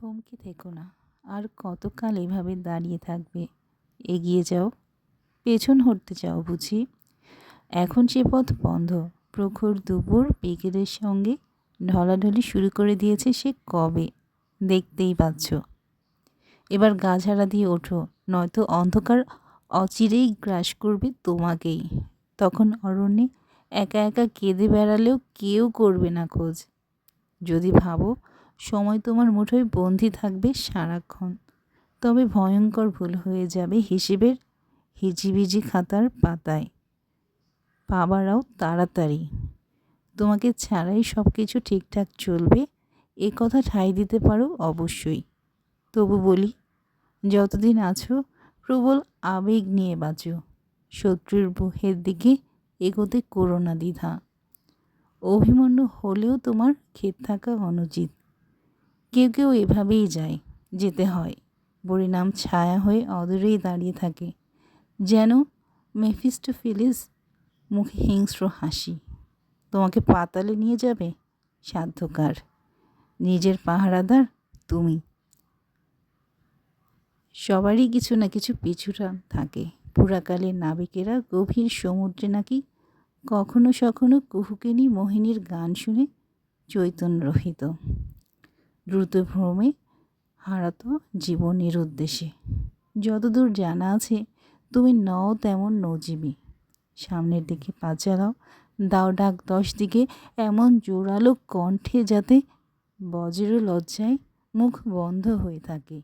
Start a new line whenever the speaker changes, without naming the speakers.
থমকে থেকো না। আর কতকাল এভাবে দাঁড়িয়ে থাকবে? এগিয়ে যাও। পেছন হটতে চাও বুঝি? এখন সে পথ বন্ধ। প্রখর দুপুর বিকেলের সঙ্গে ঢলাঢলি শুরু করে দিয়েছে সে কবে, দেখতেই পাচ্ছ। এবার গা ঝাড়া দিয়ে ওঠো, নয়তো অন্ধকার অচিরেই গ্রাস করবে তোমাকেই। তখন অরণ্যে একা একা কেঁদে বেড়ালেও কেউ করবে না খোঁজ। যদি ভাবো সময় তোমার মুঠোয় বন্দি থাকবে সারাক্ষণ, তবে ভয়ঙ্কর ভুল হয়ে যাবে হিসেবের হিজিবিজি খাতার পাতায়। পা বাড়াও তাড়াতাড়ি। তোমাকে ছাড়াই সব কিছু ঠিকঠাক চলবে এ কথা ঠাঁই দিতে পারো অবশ্যই। তবু বলি, যতদিন আছো প্রবল আবেগ নিয়ে বাঁচো। শত্রুর বুহের দিকে এগোতে করো না দ্বিধা। অভিমন্যু হলেও তোমার ক্ষেত থাকা অনুচিত। কেউ কেউ এভাবেই যায়, যেতে হয়। পরিণাম ছায়া হয়ে অদূরেই দাঁড়িয়ে থাকে, যেন মেফিস্টোফেলিস, মুখে হিংস্র হাসি। তোমাকে পাতালে নিয়ে যাবে সাধ্যকার। নিজের পাহারাদার তুমি। সবারই কিছু না কিছু পিছুটান থাকে। পুরাকালের নাবিকেরা গভীর সমুদ্রে নাকি কখনো সখনো কুহুকেনি মোহিনীর গান শুনে চৈতন্য রহিত। দ্রুত ভ্রমে হারাতো জীবনের উদ্দেশ্যে। যতদূর জানা আছে তুমি নও তেমন নৌজীবী। সামনের দিকে পা চালাও, দাও ডাক 10 দিকে এমন জোরালো কণ্ঠে যাতে বজ্র লজ্জায় মুখ বন্ধ হয়ে থাকে।